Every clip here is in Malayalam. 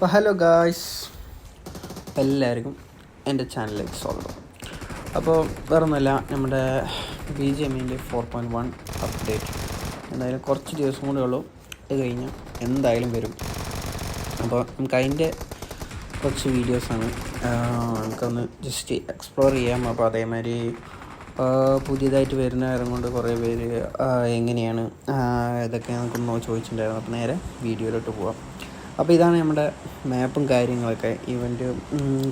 അപ്പോൾ ഹലോ ഗായ്സ്, എല്ലാവർക്കും എൻ്റെ ചാനലിലേക്ക് സ്വാഗതം. അപ്പോൾ വേറൊന്നുമല്ല, നമ്മുടെ BGMI 4.1 അപ്ഡേറ്റ് എന്തായാലും കുറച്ച് ദിവസം കൂടെ ഉള്ളൂ. ഇത് കഴിഞ്ഞാൽ എന്തായാലും വരും. അപ്പോൾ നമുക്ക് അതിൻ്റെ കുറച്ച് വീഡിയോസാണ് നമുക്കൊന്ന് ജസ്റ്റ് എക്സ്പ്ലോർ ചെയ്യാം. അപ്പോൾ അതേമാതിരി പുതിയതായിട്ട് വരുന്ന നേരം കൊണ്ട് കുറേ പേര് എങ്ങനെയാണ് ഇതൊക്കെ നമുക്കൊന്ന് ചോദിച്ചിട്ടുണ്ടായിരുന്നു. അപ്പോൾ നേരെ വീഡിയോയിലോട്ട് പോവാം. അപ്പോൾ ഇതാണ് നമ്മുടെ മാപ്പും കാര്യങ്ങളൊക്കെ, ഇവൻ്റ്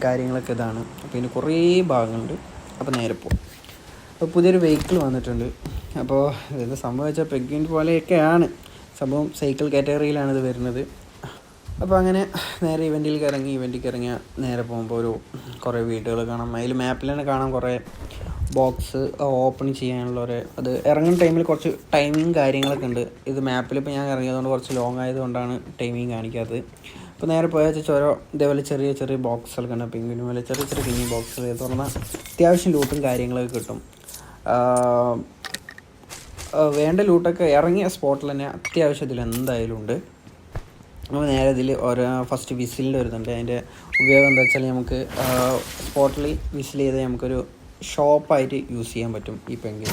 കാര്യങ്ങളൊക്കെ ഇതാണ്. അപ്പോൾ ഇതിന് കുറേ ഭാഗങ്ങളുണ്ട്. അപ്പോൾ നേരെ പോകാം. അപ്പോൾ പുതിയൊരു വെഹിക്കിൾ വന്നിട്ടുണ്ട്. അപ്പോൾ ഇത് സംഭവിച്ച പെഗ്വിൻ പോലെയൊക്കെയാണ് സംഭവം. സൈക്കിൾ കാറ്റഗറിയിലാണ് ഇത് വരുന്നത്. അപ്പോൾ അങ്ങനെ നേരെ ഇവൻറ്റിലേക്ക് ഇറങ്ങിയ നേരെ പോകുമ്പോൾ കുറേ വീടുകൾ കാണാം. അതിൽ മാപ്പിൽ തന്നെ കാണാം കുറേ ബോക്സ് ഓപ്പൺ ചെയ്യാനുള്ള അത് ഇറങ്ങുന്ന ടൈമിൽ കുറച്ച് ടൈമിങ് കാര്യങ്ങളൊക്കെ ഉണ്ട്. ഇത് മാപ്പിലിപ്പോൾ ഞാൻ ഇറങ്ങിയതുകൊണ്ട് കുറച്ച് ലോങ് ആയതുകൊണ്ടാണ് ടൈമിങ് കാണിക്കാത്തത്. അപ്പോൾ നേരെ പോയാൽ ഓരോ ഇതേപോലെ ചെറിയ ചെറിയ ബോക്സുകളൊക്കെ ഉണ്ട്. പെൻഗ്വിൻ പോലെ ചെറിയ ചെറിയ കുഞ്ഞി ബോക്സുകൾ തുറന്നാൽ അത്യാവശ്യം ലൂട്ടും കാര്യങ്ങളൊക്കെ കിട്ടും. വേണ്ട ലൂട്ടൊക്കെ ഇറങ്ങിയ സ്പോട്ടിൽ തന്നെ അത്യാവശ്യം ഇതിൽ എന്തായാലും ഉണ്ട്. അപ്പോൾ നേരെ ഇതിൽ ഫസ്റ്റ് വിസിലിൻ്റെ വരുന്നുണ്ട്. അതിൻ്റെ ഉപയോഗം എന്താ വെച്ചാൽ നമുക്ക് സ്പോട്ടിൽ വിസിൽ ചെയ്ത് നമുക്കൊരു ഷോപ്പായിട്ട് യൂസ് ചെയ്യാൻ പറ്റും. ഈ പെൻഗ്വിൻ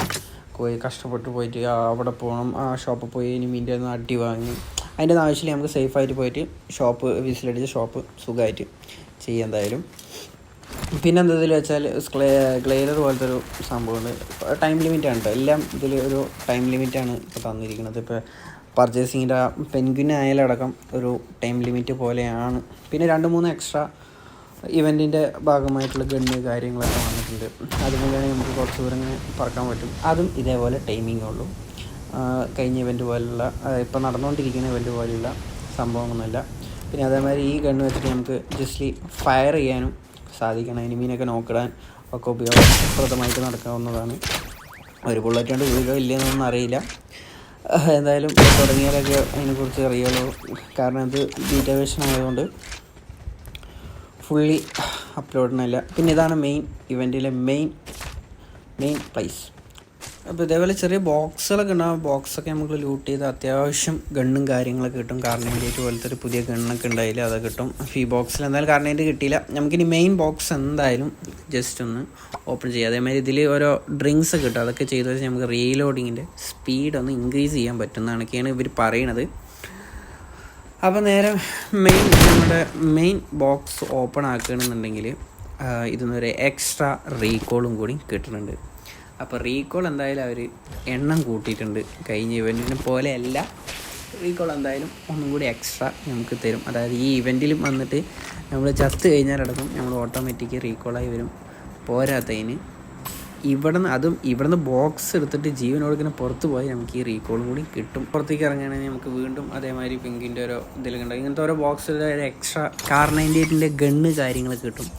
കഷ്ടപ്പെട്ട് പോയിട്ട് അവിടെ പോകണം, ആ ഷോപ്പിൽ പോയി ഇനി മീൻ്റെ ഒന്ന് അടി വാങ്ങി അതിൻ്റെ ആവശ്യമില്ല. നമുക്ക് സേഫായിട്ട് പോയിട്ട് വിസിലടിച്ച് ഷോപ്പ് സുഖമായിട്ട് ചെയ്യാം എന്തായാലും. പിന്നെ എന്താ ഇതിൽ വെച്ചാൽ ഗ്ലൈഡർ പോലത്തെ ഒരു സംഭവമുണ്ട്. ടൈം ലിമിറ്റാണ് കേട്ടോ. എല്ലാം ഇതിൽ ഒരു ടൈം ലിമിറ്റാണ് ഇപ്പോൾ തന്നിരിക്കുന്നത്. ഇപ്പോൾ പർച്ചേസിങ്ങിൻ്റെ പെൻഗ്വിൻ ആയാലടക്കം ഒരു ടൈം ലിമിറ്റ് പോലെയാണ്. പിന്നെ 2-3 എക്സ്ട്രാ ഇവൻറ്റിൻ്റെ ഭാഗമായിട്ടുള്ള ഗണ്ണ് കാര്യങ്ങളൊക്കെ വന്നിട്ടുണ്ട്. അതുപോലെ നമുക്ക് കുറച്ച് ദൂരം ഇങ്ങനെ പറക്കാൻ പറ്റും. അതും ഇതേപോലെ ടൈമിംഗ് ഉള്ളൂ. കഴിഞ്ഞ ഇവൻറ്റ് പോലുള്ള ഇപ്പോൾ നടന്നുകൊണ്ടിരിക്കുന്ന ഇവൻറ്റ് പോലെയുള്ള സംഭവമൊന്നുമില്ല. പിന്നെ അതേമാതിരി ഈ ഗണ്ണ് വെച്ചിട്ട് നമുക്ക് ജസ്റ്റ് ഫയർ ചെയ്യാനും സാധിക്കണം. എനിമീനൊക്കെ നോക്കിടാൻ ഒക്കെ ഉപയോഗപ്രദമായിട്ട് നടക്കാവുന്നതാണ്. ഒരു ബുള്ളറ്റ് കൊണ്ട് വീഴോ ഇല്ലയെന്നൊന്നും അറിയില്ല. എന്തായാലും തുടങ്ങിയാലൊക്കെ അതിനെക്കുറിച്ച് അറിയുള്ളൂ. കാരണം ഇത് ബീറ്റ വേർഷൻ ആയതുകൊണ്ട് ഫുള്ളി അപ്ലോഡിനല്ല. പിന്നെ ഇതാണ് ഇവൻറ്റിലെ മെയിൻ പ്ലേസ്. അപ്പോൾ ഇതേപോലെ ചെറിയ ബോക്സുകളൊക്കെ ഉണ്ടാകും. ബോക്സൊക്കെ നമുക്ക് ലൂട്ട് ചെയ്ത് അത്യാവശ്യം ഗണ്ണും കാര്യങ്ങളൊക്കെ കിട്ടും. കാർണേറ്റ് പോലത്തെ ഒരു പുതിയ ഗണ്ണൊക്കെ ഉണ്ടായില്ല, അത് കിട്ടും. ഈ ബോക്സിൽ എന്തായാലും കാർണേറ്റ് കിട്ടിയില്ല. നമുക്കിനി മെയിൻ ബോക്സ് എന്തായാലും ജസ്റ്റ് ഒന്ന് ഓപ്പൺ ചെയ്യാം. അതേമാതിരി ഇതിൽ ഓരോ ഡ്രിങ്ക്സ് കിട്ടും. അതൊക്കെ ചെയ്ത് വെച്ചാൽ നമുക്ക് റീലോഡിങ്ങിൻ്റെ സ്പീഡ് ഒന്ന് ഇൻക്രീസ് ചെയ്യാൻ പറ്റുന്നതൊക്കെയാണ് ഇവർ പറയണത്. അപ്പോൾ നേരെ നമ്മുടെ മെയിൻ ബോക്സ് ഓപ്പൺ ആക്കുകയാണെന്നുണ്ടെങ്കിൽ ഇതിന്നൊരു എക്സ്ട്രാ റീകോളും കൂടി കിട്ടുന്നുണ്ട്. അപ്പോൾ റീകോൾ എന്തായാലും അവർ എണ്ണം കൂട്ടിയിട്ടുണ്ട്. കഴിഞ്ഞ ഇവൻറ്റിനെ പോലെയല്ല, റീകോൾ എന്തായാലും ഒന്നും കൂടി എക്സ്ട്രാ നമുക്ക് തരും. അതായത് ഈ ഇവൻറ്റിലും വന്നിട്ട് നമ്മൾ ചത്ത് കഴിഞ്ഞാലടക്കം നമ്മൾ ഓട്ടോമാറ്റിക് റീകോളായി വരും. പോരാത്തതിന് ഇവിടുന്ന് ബോക്സ് എടുത്തിട്ട് ജീവനോടുക്കിനെ പുറത്ത് പോയി നമുക്ക് ഈ റീകോളും കൂടി കിട്ടും. പുറത്തേക്ക് ഇറങ്ങുകയാണെങ്കിൽ നമുക്ക് വീണ്ടും അതേമാതിരി പിങ്കിൻ്റെ ഓരോ ഇതിലൊക്കെ ഉണ്ടാവും. ഇങ്ങനത്തെ ഓരോ ബോക്സിൽ എക്സ്ട്രാ കാർ98 ഗണ്ണ് കാര്യങ്ങൾ കിട്ടും.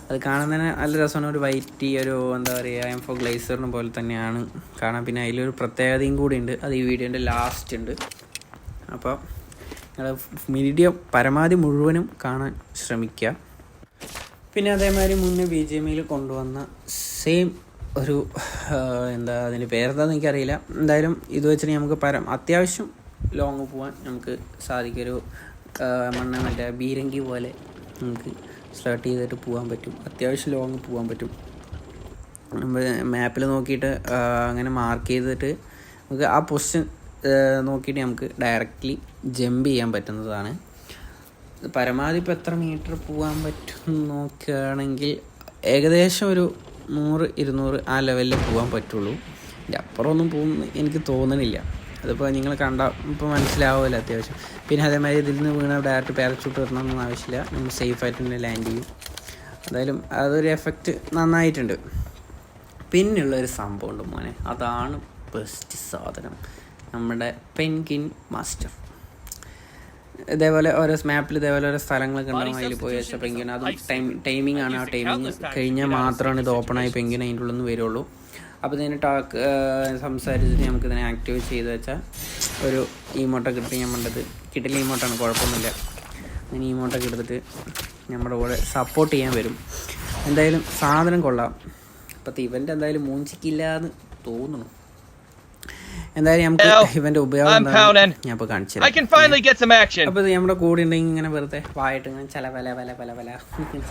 അത് കാണാൻ തന്നെ നല്ല രസമാണ്. ഒരു വൈറ്റ് എന്താ പറയുക, M4 ഗ്ലേസറിന് പോലെ തന്നെയാണ് കാണാൻ. പിന്നെ അതിലൊരു പ്രത്യേകതയും കൂടി ഉണ്ട്. അത് ഈ വീഡിയോൻ്റെ ലാസ്റ്റ് ഉണ്ട്. അപ്പോൾ നിങ്ങൾ വീഡിയോ പരമാവധി മുഴുവനും കാണാൻ ശ്രമിക്കുക. പിന്നെ അതേമാതിരി മുന്നേ BGMI കൊണ്ടുവന്ന സെയിം എന്താ അതിൻ്റെ പേരെന്താണെന്ന് എനിക്കറിയില്ല. എന്തായാലും ഇത് വെച്ചിട്ട് നമുക്ക് അത്യാവശ്യം ലോങ് പോകാൻ നമുക്ക് സാധിക്കും. മറ്റേ ബീരങ്കി പോലെ നമുക്ക് സ്റ്റാർട്ട് ചെയ്തിട്ട് പോകാൻ പറ്റും. അത്യാവശ്യം ലോങ് പോകാൻ പറ്റും. നമ്മൾ മാപ്പിൽ നോക്കിയിട്ട് അങ്ങനെ മാർക്ക് ചെയ്തിട്ട് നമുക്ക് ആ പൊസിഷൻ നോക്കിയിട്ട് നമുക്ക് ഡയറക്റ്റ്ലി ജമ്പ് ചെയ്യാൻ പറ്റുന്നതാണ്. പരമാവധി ഇപ്പോൾ എത്ര മീറ്റർ പോകാൻ പറ്റും നോക്കുകയാണെങ്കിൽ ഏകദേശം ഒരു 100-200 ആ ലെവലിൽ പോകാൻ പറ്റുള്ളൂ. ഇതിൻ്റെ അപ്പുറമൊന്നും പോകുമെന്ന് എനിക്ക് തോന്നണില്ല. അതിപ്പോൾ നിങ്ങൾ ഇപ്പോൾ മനസ്സിലാവുമല്ലോ അത്യാവശ്യം. പിന്നെ അതേമാതിരി ഇതിൽ നിന്ന് വീണ ഡയറക്റ്റ് പാരച്യൂട്ട് വരണമെന്നൊന്നും ആവശ്യമില്ല. നമ്മൾ സേഫായിട്ട് തന്നെ ലാൻഡ് ചെയ്യും. എന്തായാലും അതൊരു എഫക്റ്റ് നന്നായിട്ടുണ്ട്. പിന്നെയുള്ളൊരു സംഭവമുണ്ട് മോനെ, അതാണ് ബെസ്റ്റ് സാധനം, നമ്മുടെ പെൻഗ്വിൻ മാസ്റ്റർ. ഇതേപോലെ ഓരോ മാപ്പിൽ ഇതേപോലെ ഓരോ സ്ഥലങ്ങളൊക്കെ ഉണ്ടാകും. അതിൽ പോയി വെച്ചാൽ പെൻഗ്വിൻ അതും ടൈമിംഗ് ആണ്. ആ ടൈമിങ് കഴിഞ്ഞാൽ മാത്രമാണ് ഇത് ഓപ്പണായി പെൻഗ്വിൻ അതിൻ്റെ ഉള്ളിൽ നിന്ന് വരുള്ളൂ. അപ്പോൾ ഇതിന് സംസാരിച്ചിട്ട് നമുക്ക് ഇതിനെ ആക്ടിവേറ്റ് ചെയ്ത് വെച്ചാൽ ഒരു ഇമോട്ടൊക്കെ എടുത്ത് ഞാൻ വേണ്ടത് കിട്ടില്ല. ഇമോട്ടാണ്, കുഴപ്പമൊന്നുമില്ല. അങ്ങനെ ഇമോട്ടൊക്കെ എടുത്തിട്ട് നമ്മുടെ കൂടെ സപ്പോർട്ട് ചെയ്യാൻ വരും. എന്തായാലും സാധനം കൊള്ളാം. ഇപ്പോഴത്തെ ഇവൻ്റ് എന്തായാലും മൂഞ്ചിക്കില്ല എന്ന് തോന്നുന്നു. എന്തായാലും നമുക്ക് ഇവൻ്റെ ഉപയോഗം ഞാൻ ഇപ്പോൾ കാണിച്ചു തരാം. അപ്പോൾ ഇത് നമ്മുടെ കൂടെ ഉണ്ടെങ്കിൽ ഇങ്ങനെ വെറുതെ വായിട്ട് ഇങ്ങനെ ചില പല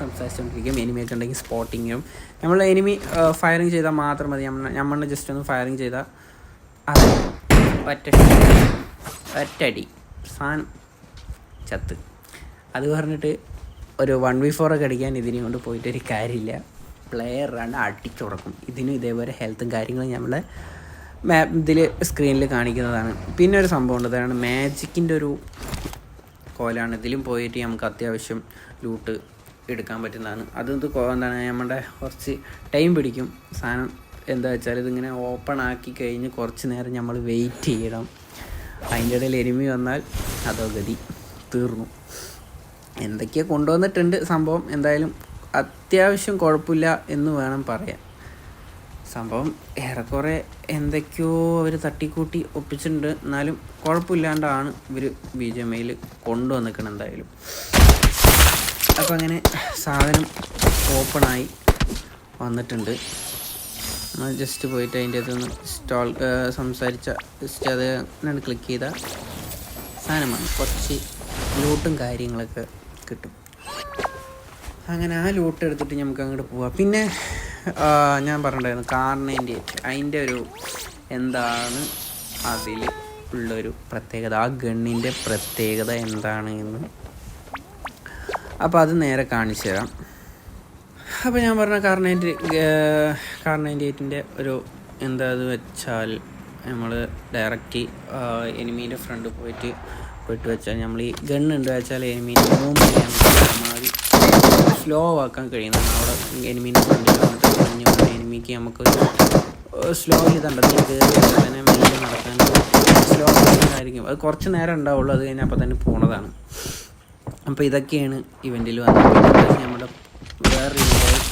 സംസാരിച്ചുകൊണ്ടിരിക്കും. എനിമിയൊക്കെ ഉണ്ടെങ്കിൽ സ്പോട്ടിങ്ങും നമ്മൾ എനിമി ഫയറിങ് ചെയ്താൽ മാത്രം മതി. നമ്മളിനെ ജസ്റ്റ് ഒന്ന് ഫയറിങ് ചെയ്താൽ അത് ഒറ്റടി സാധനം ചത്ത്. അത് പറഞ്ഞിട്ട് ഒരു 1v4 ഒക്കെ അടിക്കാൻ ഇതിനെ കൊണ്ട് പോയിട്ടൊരു കാര്യമില്ല. പ്ലെയർ അടിച്ചുടക്കും. ഇതിനും ഇതേപോലെ ഹെൽത്തും കാര്യങ്ങളും നമ്മളെ ഇതിൽ സ്ക്രീനിൽ കാണിക്കുന്നതാണ്. പിന്നെ ഒരു സംഭവം ഉണ്ട്, അതാണ് മാജിക്കിൻ്റെ ഒരു കോലാണ്. ഇതിലും പോയിട്ട് നമുക്ക് അത്യാവശ്യം ലൂട്ട് എടുക്കാൻ പറ്റുന്നതാണ്. എന്താണ് നമ്മുടെ കുറച്ച് ടൈം പിടിക്കും സാധനം. എന്താ വെച്ചാൽ ഇതിങ്ങനെ ഓപ്പൺ ആക്കി കഴിഞ്ഞ് കുറച്ച് നേരം നമ്മൾ വെയിറ്റ് ചെയ്യണം. അതിൻ്റെ ഇടയിൽ എനിമി വന്നാൽ അതോ ഗതി തീർന്നു. എന്തൊക്കെയോ കൊണ്ടുവന്നിട്ടുണ്ട് സംഭവം. എന്തായാലും അത്യാവശ്യം കുഴപ്പമില്ല എന്ന് വേണം പറയാൻ. സംഭവം ഏറെക്കുറെ എന്തൊക്കെയോ അവർ തട്ടിക്കൂട്ടി ഒപ്പിച്ചിട്ടുണ്ട്. എന്നാലും കുഴപ്പമില്ലാണ്ടാണ് ഇവർ BGMIയിൽ കൊണ്ടുവന്നിക്കണം എന്തായാലും. അപ്പോൾ അങ്ങനെ സാധനം ഓപ്പണായി വന്നിട്ടുണ്ട്. നമ്മൾ ജസ്റ്റ് പോയിട്ട് അതിൻ്റെ അകത്തുനിന്ന് സംസാരിച്ച ജസ്റ്റ് അത് ഞാൻ ക്ലിക്ക് ചെയ്താൽ സാധനമാണ്. കുറച്ച് ലൂട്ടും കാര്യങ്ങളൊക്കെ കിട്ടും. അങ്ങനെ ആ ലൂട്ട് എടുത്തിട്ട് നമുക്ക് അങ്ങോട്ട് പോവാം. പിന്നെ ഞാൻ പറഞ്ഞിട്ടുണ്ടായിരുന്നു കാർണേൻ്റേറ്റ്, അതിൻ്റെ ഒരു എന്താണ് അതിൽ ഉള്ളൊരു പ്രത്യേകത, ആ ഗണ്ണിൻ്റെ പ്രത്യേകത എന്താണ് എന്ന് അപ്പോൾ അത് നേരെ കാണിച്ചു തരാം. അപ്പോൾ ഞാൻ പറഞ്ഞ കാർണേൻ്റേറ്റിൻ്റെ ഒരു എന്താന്ന് വെച്ചാൽ നമ്മൾ ഡയറക്റ്റ് എനിമീൻ്റെ ഫ്രണ്ട് പോയിട്ട് വെച്ചാൽ നമ്മൾ ഈ ഗണ്ണുണ്ട് വെച്ചാൽ എനിമീനെ മൂവ് ചെയ്യാൻ പരമാവധി സ്ലോ ആക്കാൻ കഴിയുന്നതാണ്. അവിടെ എനിമീൻ്റെ ഫ്രണ്ടിൽ വന്നിട്ട് കുഞ്ഞുകൊണ്ട് എനിമിക്ക് നമുക്ക് സ്ലോ ചെയ്തിട്ടുണ്ടെങ്കിൽ കയറി തന്നെ മെല്ലെ നടക്കാൻ സ്ലോ ആയിരിക്കും. അത് കുറച്ച് നേരം ഉണ്ടാവുള്ളൂ, അത് കഴിഞ്ഞാൽ അപ്പോൾ തന്നെ പോണതാണ്. അപ്പോൾ ഇതൊക്കെയാണ് ഇവൻറ്റിൽ വന്നത്. നമ്മുടെ വേറെ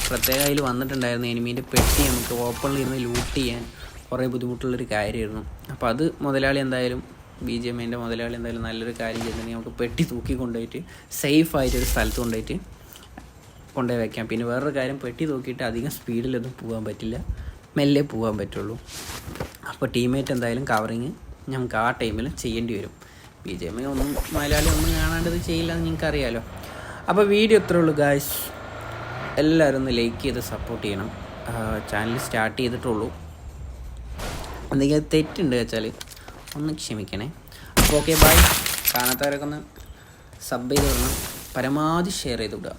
പ്രത്യേക അതിൽ വന്നിട്ടുണ്ടായിരുന്നു എനിമീൻ്റെ പെട്ടി നമുക്ക് ഓപ്പണിൽ ഇരുന്ന് ലൂട്ട് ചെയ്യാൻ കുറേ ബുദ്ധിമുട്ടുള്ളൊരു കാര്യമായിരുന്നു. അപ്പോൾ അത് മുതലാളി എന്തായാലും BGMIൻ്റെ മുതലാളി എന്തായാലും നല്ലൊരു കാര്യം ചെയ്തിട്ടുണ്ടെങ്കിൽ നമുക്ക് പെട്ടി തൂക്കി കൊണ്ടുപോയിട്ട് സേഫായിട്ടൊരു സ്ഥലത്ത് കൊണ്ടുപോയി വയ്ക്കാം. പിന്നെ വേറൊരു കാര്യം, പെട്ടി തൂക്കിയിട്ട് അധികം സ്പീഡിലൊന്നും പോകാൻ പറ്റില്ല, മെല്ലെ പോകാൻ പറ്റുള്ളൂ. അപ്പോൾ ടീമേറ്റ് എന്തായാലും കവറിങ് നമുക്ക് ആ ടൈമിൽ ചെയ്യേണ്ടി വരും. BGMI ഒന്നും മലയാളി ഒന്നും കാണാണ്ടത് ചെയ്യില്ല എന്ന് നിങ്ങൾക്കറിയാമല്ലോ. അപ്പോൾ വീഡിയോ ഇത്രേ ഉള്ളൂ ഗായ്സ്. എല്ലാവരും ഒന്ന് ലൈക്ക് ചെയ്ത് സപ്പോർട്ട് ചെയ്യണം. ചാനൽ സ്റ്റാർട്ട് ചെയ്തിട്ടുള്ളൂ, എന്തെങ്കിലും തെറ്റുണ്ട് വെച്ചാൽ ഒന്ന് ക്ഷമിക്കണേ. അപ്പോൾ ഓക്കെ ബൈ. കാണാത്തവരൊക്കെ ഒന്ന് സബ് ചെയ്ത് വിടണം, പരമാവധി ഷെയർ ചെയ്ത് വിടുക.